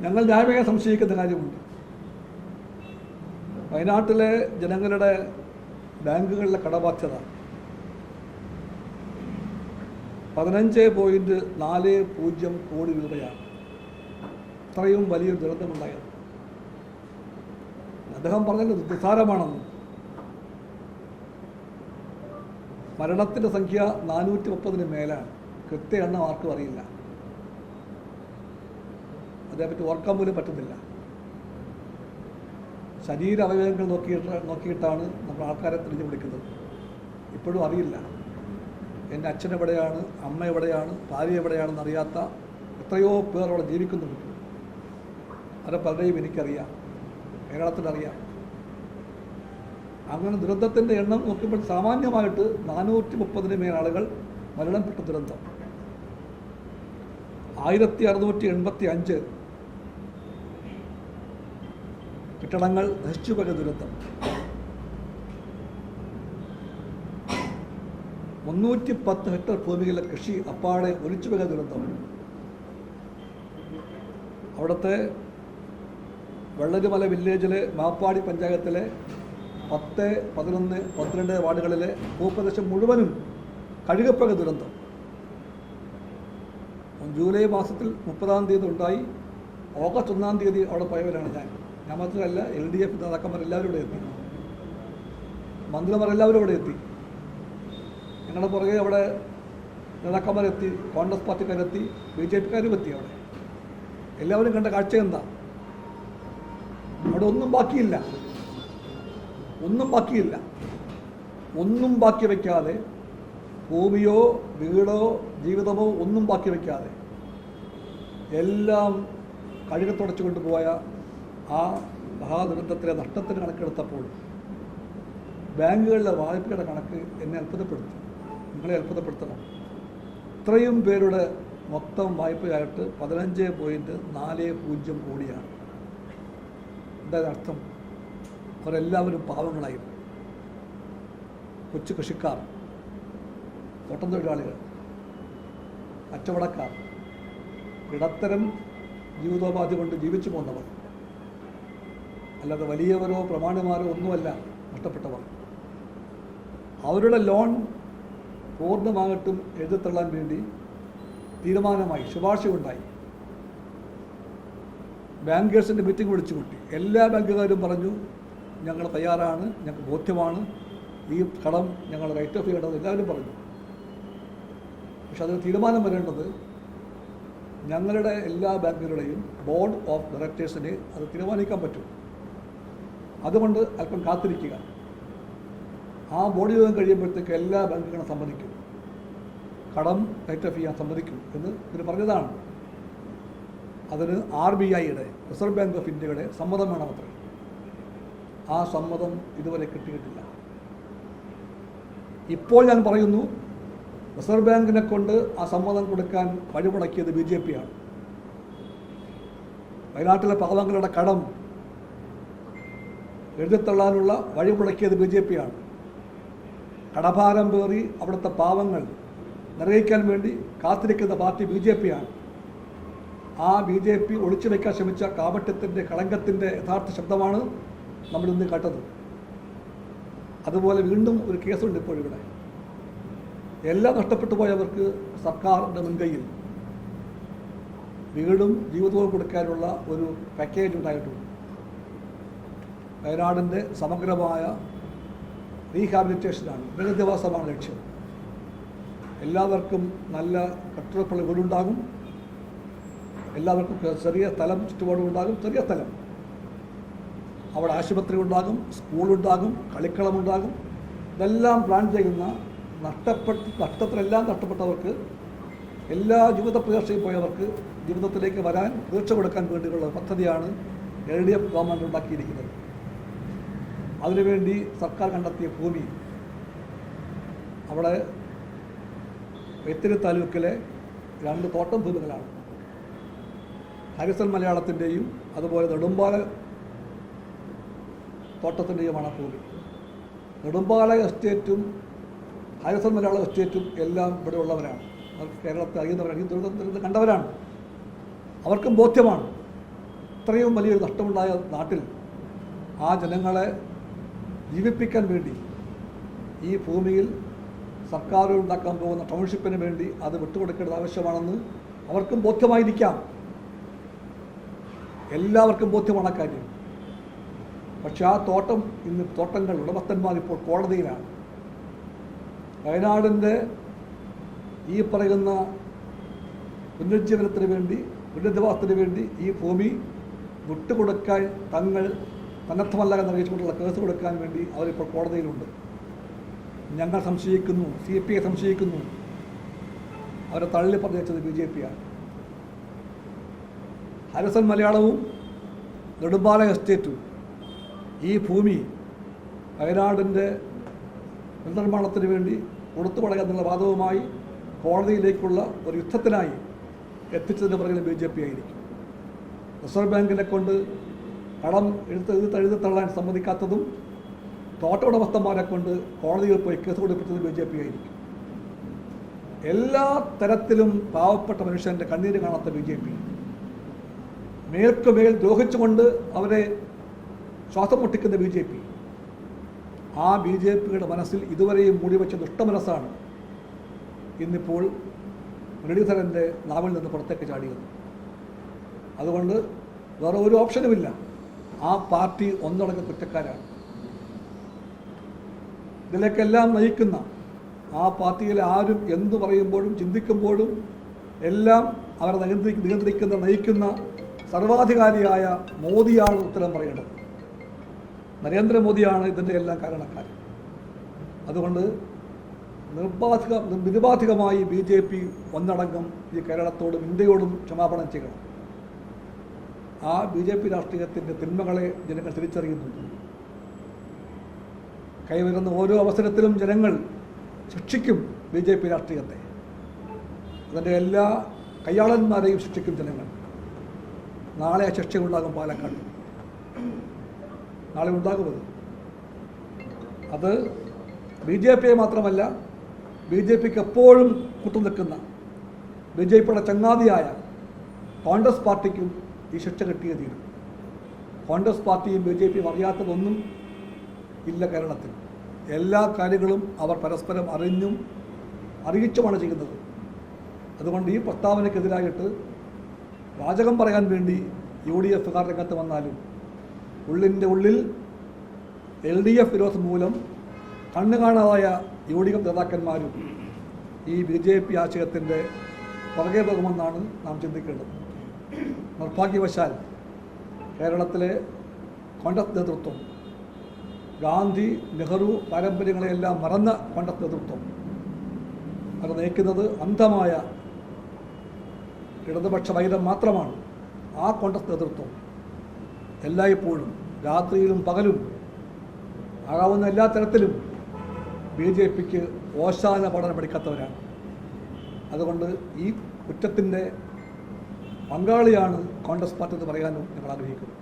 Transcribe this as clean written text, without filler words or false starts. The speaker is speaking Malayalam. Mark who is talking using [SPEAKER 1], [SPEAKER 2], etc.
[SPEAKER 1] ഞങ്ങൾ ന്യായമായി സംശയിക്കുന്ന കാര്യമുണ്ട്. വയനാട്ടിലെ ജനങ്ങളുടെ ബാങ്കുകളിലെ കടബാധ്യത 15.40 കോടി രൂപയാണ്. അത്രയും വലിയൊരു ദുരന്തമുണ്ടായത്. അദ്ദേഹം പറഞ്ഞത് നിസ്സാരമാണെന്ന്. മരണത്തിൻ്റെ സംഖ്യ 430 മേലാണ്. കൃത്യ എണ്ണം ആർക്കും അറിയില്ല. അതേപ്പറ്റി ഓർക്കാൻ പോലും പറ്റുന്നില്ല. ശരീര അവയവങ്ങൾ നോക്കിയിട്ടാണ് നമ്മൾ ആൾക്കാരെ തിരിഞ്ഞു പിടിക്കുന്നത്. ഇപ്പോഴും അറിയില്ല എൻ്റെ അച്ഛൻ എവിടെയാണ്, അമ്മ എവിടെയാണ്, ഭാര്യ എവിടെയാണെന്ന് അറിയാത്ത എത്രയോ പേർ അവിടെ ജീവിക്കുന്നുണ്ട്. അത് പലരെയും എനിക്കറിയാം, കേരളത്തിലറിയാം. അങ്ങനെ ദുരന്തത്തിൻ്റെ എണ്ണം നോക്കുമ്പോൾ സാമാന്യമായിട്ട് 430 മേൽ ആളുകൾ മരണപ്പെട്ട ദുരന്തം. 1685 കെട്ടിടങ്ങൾ നശിച്ചുപോയ ദുരന്തം. 310 ഹെക്ടർ ഭൂമിയിലെ കൃഷി അപ്പാടെ ഒലിച്ചുപോയ ദുരന്തം. അവിടുത്തെ വെള്ളരിമല വില്ലേജിലെ മാപ്പാടി പഞ്ചായത്തിലെ 10, 11, 12 വാർഡുകളിലെ ഭൂപ്രദേശം മുഴുവനും കഴുകപ്പോയ ദുരന്തം. ജൂലൈ മാസത്തിൽ 30-ാം തീയതി ഉണ്ടായി. ഓഗസ്റ്റ് 1-ാം തീയതി അവിടെ പോയവരാണ് ഞാൻ മാത്രമല്ല, LDF നേതാക്കന്മാരെല്ലാവരും ഇവിടെ എത്തി, മന്ത്രിമാരെല്ലാവരും ഇവിടെ എത്തി. ഞങ്ങളുടെ പുറകെ അവിടെ നേതാക്കന്മാരെത്തി, കോൺഗ്രസ് പാർട്ടിക്കാരെത്തി, BJPക്കാരും എത്തി. അവിടെ എല്ലാവരും കണ്ട കാഴ്ച എന്താ? അവിടെ ഒന്നും ബാക്കിയില്ല. ഒന്നും ബാക്കി വയ്ക്കാതെ, ഭൂമിയോ വീടോ ജീവിതമോ ഒന്നും ബാക്കി വയ്ക്കാതെ എല്ലാം കഴുകത്തുടച്ചു കൊണ്ടുപോയ ആ മഹാദുരന്തത്തിലെ നഷ്ടത്തിന് കണക്കെടുത്തപ്പോൾ ബാങ്കുകളിലെ വായ്പയുടെ കണക്ക് എന്നെ അത്ഭുതപ്പെടുത്തി. നിങ്ങളെ അത്ഭുതപ്പെടുത്തണം. ഇത്രയും പേരുടെ മൊത്തം വായ്പയായിട്ട് 15.40 കോടിയാണ്. എന്താ അർത്ഥം? അവരെല്ലാവരും പാവങ്ങളായി. കൊച്ചു കൃഷിക്കാർ, തോട്ടം തൊഴിലാളികൾ, കച്ചവടക്കാർ, ഇടത്തരം ജീവിതോപാധി കൊണ്ട് ജീവിച്ചു പോകുന്നവർ, അല്ലാതെ വലിയവരോ പ്രമാണിമാരോ ഒന്നുമല്ല നഷ്ടപ്പെട്ടവർ. അവരുടെ ലോൺ പൂർണ്ണമായിട്ടും എഴുതിത്തള്ളാൻ വേണ്ടി തീരുമാനമായി, ശുപാർശയുണ്ടായി. ബാങ്കേഴ്സിൻ്റെ മീറ്റിംഗ് വിളിച്ചു കൂട്ടി. എല്ലാ ബാങ്കുകാരും പറഞ്ഞു ഞങ്ങൾ തയ്യാറാണ്, ഞങ്ങൾക്ക് ബോധ്യമാണ്, ഈ കടം ഞങ്ങൾ റൈറ്റ് ഓഫ് ചെയ്യേണ്ടത് എല്ലാവരും പറഞ്ഞു. പക്ഷെ അതിന് തീരുമാനം വരേണ്ടത് ഞങ്ങളുടെ എല്ലാ ബാങ്കുകളുടെയും ബോർഡ് ഓഫ് ഡയറക്ടേഴ്സിനെ അത് തീരുമാനിക്കാൻ പറ്റും. അതുകൊണ്ട് അല്പം കാത്തിരിക്കുക. ആ ബോർഡ് യോഗം കഴിയുമ്പോഴത്തേക്ക് എല്ലാ ബാങ്കുകളും സമ്മതിക്കും, കടം റൈറ്റ് ഓഫ് ചെയ്യാൻ സമ്മതിക്കും എന്ന് ഇവർ പറഞ്ഞതാണ്. അതിന് RBIയുടെ, റിസർവ് ബാങ്ക് ഓഫ് ഇന്ത്യയുടെ സമ്മതം വേണമത്രേ. ആ സമ്മതം ഇതുവരെ കിട്ടിയിട്ടില്ല. ഇപ്പോൾ ഞാൻ പറയുന്നു, റിസർവ് ബാങ്കിനെ കൊണ്ട് ആ സമ്മതം കൊടുക്കാൻ വഴിമുടക്കിയത് BJPയാണ്. വയനാട്ടിലെ പാവങ്ങളുടെ കടം എഴുതിത്തള്ളാനുള്ള വഴിമുടക്കിയത് BJPയാണ്. കടഭാരം പേറി അവിടുത്തെ പാവങ്ങൾ നിർവഹിക്കാൻ വേണ്ടി കാത്തിരിക്കുന്ന പാർട്ടി BJPയാണ്. ആ BJP ഒളിച്ചു വയ്ക്കാൻ ശ്രമിച്ച കാപട്യത്തിൻ്റെ, കളങ്കത്തിൻ്റെ യഥാർത്ഥ ശബ്ദമാണ് നമ്മളിന്ന് കേട്ടത്. അതുപോലെ വീണ്ടും ഒരു കേസുണ്ട് ഇപ്പോഴിവിടെ. എല്ലാം നഷ്ടപ്പെട്ടു പോയവർക്ക് സർക്കാരിൻ്റെ മുൻകൈയിൽ വീടും ജീവിതവും കൊടുക്കാനുള്ള ഒരു പാക്കേജ് ഉണ്ടായിട്ടുണ്ട്. വയനാടിൻ്റെ സമഗ്രമായ റീഹാബിലിറ്റേഷനാണ്, പുനരധിവാസമാണ് ലക്ഷ്യം. എല്ലാവർക്കും നല്ല കെട്ടുറപ്പുള്ള വീടുണ്ടാകും, എല്ലാവർക്കും ചെറിയ സ്ഥലം ചുറ്റുപാടും ചെറിയ സ്ഥലം. അവിടെ ആശുപത്രി ഉണ്ടാകും, സ്കൂളുണ്ടാകും, കളിക്കളമുണ്ടാകും. ഇതെല്ലാം പ്ലാൻ ചെയ്യുന്ന നഷ്ടത്തിലെല്ലാം നഷ്ടപ്പെട്ടവർക്ക്, എല്ലാ ജീവിത പ്രതീക്ഷയും പോയവർക്ക് ജീവിതത്തിലേക്ക് വരാൻ പ്രതീക്ഷ കൊടുക്കാൻ വേണ്ടിയുള്ള പദ്ധതിയാണ് LDF ഗവൺമെൻറ് ഉണ്ടാക്കിയിരിക്കുന്നത്. അതിനുവേണ്ടി സർക്കാർ കണ്ടെത്തിയ ഭൂമി അവിടെ വെത്തിരി താലൂക്കിലെ 2 തോട്ടം ഭൂമികളാണ്. ഹാരിസൺ മലയാളത്തിൻ്റെയും അതുപോലെ നെടുമ്പാല തോട്ടത്തിൻ്റെയുമാണ് ഭൂമി. നെടുമ്പാല എസ്റ്റേറ്റും ഹാരിസൺ മലയാളം എസ്റ്റേറ്റും എല്ലാം ഇവിടെ ഉള്ളവരാണ്. അവർക്ക് കേരളത്തെ അറിയുന്നവരാണ്, ഈ ദുരന്തം കണ്ടവരാണ്. അവർക്കും ബോധ്യമാണ് ഇത്രയും വലിയൊരു നഷ്ടമുണ്ടായ നാട്ടിൽ ആ ജനങ്ങളെ ജീവിപ്പിക്കാൻ വേണ്ടി ഈ ഭൂമിയിൽ സർക്കാർ ഉണ്ടാക്കാൻ പോകുന്ന ടൗൺഷിപ്പിന് വേണ്ടി അത് വിട്ടുകൊടുക്കേണ്ടത് ആവശ്യമാണെന്ന് അവർക്കും ബോധ്യമായിരിക്കാം, എല്ലാവർക്കും ബോധ്യമാണ് കാര്യം. പക്ഷെ ആ തോട്ടങ്ങൾ ഉടമസ്ഥന്മാർ ഇപ്പോൾ കോടതിയിലാണ്. വയനാടിൻ്റെ ഈ പറയുന്ന പുനരുജ്ജീവനത്തിന് വേണ്ടി, പുനരധിവാസത്തിന് വേണ്ടി ഈ ഭൂമി വിട്ടുകൊടുക്കാൻ തന്നർത്ഥമല്ല എന്നറിയിച്ചുകൊണ്ടുള്ള കേസ് കൊടുക്കാൻ വേണ്ടി അവരിപ്പോൾ കോടതിയിലുണ്ട്. ഞങ്ങൾ സംശയിക്കുന്നു, CPI സംശയിക്കുന്നു, അവരെ തള്ളി പറഞ്ഞത് BJP ആണ്. ഹാരിസൺ മലയാളവും നെടുമ്പാല എസ്റ്റേറ്റും ഈ ഭൂമി വയനാടിൻ്റെ പുനർനിർമ്മാണത്തിന് വേണ്ടി കൊടുത്തു പടയുക എന്നുള്ള വാദവുമായി കോടതിയിലേക്കുള്ള ഒരു യുദ്ധത്തിനായി എത്തിച്ചതിന് പുറകിൽ BJP ആയിരിക്കും. റിസർവ് ബാങ്കിനെ കൊണ്ട് കടം എഴുതി തള്ളാൻ സമ്മതിക്കാത്തതും തോട്ട ഉടമസ്ഥന്മാരെ കൊണ്ട് കോടതിയിൽ പോയി കേസ് കൊടുപ്പിച്ചത് BJP ആയിരിക്കും. എല്ലാ തരത്തിലും പാവപ്പെട്ട മനുഷ്യൻ്റെ കണ്ണീര് കാണാത്ത BJP, മേൽക്കുമേൽ ദ്രോഹിച്ചുകൊണ്ട് അവരെ ശ്വാസം മുട്ടിക്കുന്ന BJP, ആ BJPയുടെ മനസ്സിൽ ഇതുവരെയും മൂടിവെച്ച ദുഷ്ടമനസ്സാണ് ഇന്നിപ്പോൾ മുരളീധരൻ്റെ നാവിൽ നിന്ന് പുറത്തേക്ക് ചാടിയത്. അതുകൊണ്ട് വേറെ ഒരു ഓപ്ഷനുമില്ല, ആ പാർട്ടി ഒന്നടങ്കം കുറ്റക്കാരാണ്. ഇതിലേക്കെല്ലാം നയിക്കുന്ന ആ പാർട്ടിയിലെ ആരും എന്തു പറയുമ്പോഴും ചിന്തിക്കുമ്പോഴും എല്ലാം അവരെ നയിക്കുന്ന സർവാധികാരിയായ മോദിയാണ് ഉത്തരം പറയേണ്ടത്. നരേന്ദ്രമോദിയാണ് ഇതിൻ്റെ എല്ലാം കാരണക്കാരൻ. അതുകൊണ്ട് നിരുപാധികമായി BJP ഒന്നടങ്കം ഈ കേരളത്തോടും ഇന്ത്യയോടും ക്ഷമാപണം ചെയ്യണം. ആ BJP രാഷ്ട്രീയത്തിൻ്റെ തിന്മകളെ ജനങ്ങൾ തിരിച്ചറിയുന്നുണ്ട്. കൈവരുന്ന ഓരോ അവസരത്തിലും ജനങ്ങൾ ശിക്ഷിക്കും BJP രാഷ്ട്രീയത്തെ. അതിൻ്റെ എല്ലാ കയ്യാളന്മാരെയും ശിക്ഷിക്കും ജനങ്ങൾ. നാളെ ശിക്ഷയുണ്ടാകും പാലക്കാട്, നാളെ ഉണ്ടാകുന്നത്. അത് BJPയെ മാത്രമല്ല, BJPക്ക് എപ്പോഴും കൂട്ടുനിൽക്കുന്ന BJPയുടെ ചങ്ങാതിയായ കോൺഗ്രസ് പാർട്ടിക്കും ഈ ശിക്ഷ കിട്ടിയേ തീരും. കോൺഗ്രസ് പാർട്ടിയും BJPയും അറിയാത്തതൊന്നും ഇല്ല കേരളത്തിൽ. എല്ലാ കാര്യങ്ങളും അവർ പരസ്പരം അറിയിച്ചുമാണ് ചെയ്യുന്നത്. അതുകൊണ്ട് ഈ പ്രസ്താവനയ്ക്കെതിരായിട്ട് വാചകം പറയാൻ വേണ്ടി UDFകാർ രംഗത്ത് വന്നാലും ഉള്ളിൻ്റെ ഉള്ളിൽ LDF വിരോധം മൂലം കണ്ണു കാണാതായ UDF നേതാക്കന്മാരും ഈ BJP ആശയത്തിൻ്റെ പുറകെ പോകുമെന്നാണ് നാം ചിന്തിക്കേണ്ടത്. നിർഭാഗ്യവശാൽ കേരളത്തിലെ കോൺഗ്രസ് നേതൃത്വം ഗാന്ധി നെഹ്റു പാരമ്പര്യങ്ങളെയെല്ലാം മറന്ന കോൺഗ്രസ് നേതൃത്വം അത് നയിക്കുന്നത് അന്ധമായ ഇടതുപക്ഷ വൈരം മാത്രമാണ്. ആ കോൺഗ്രസ് നേതൃത്വം എല്ലായ്പ്പോഴും രാത്രിയിലും പകലും ആകാവുന്ന എല്ലാ തരത്തിലും BJPക്ക് ഓശാന പഠനം പഠിക്കാത്തവരാണ്. അതുകൊണ്ട് ഈ കുറ്റത്തിൻ്റെ പങ്കാളിയാണ് കോൺഗ്രസ് പാർട്ടി എന്ന് പറയാനും ഞങ്ങൾ ആഗ്രഹിക്കുന്നു.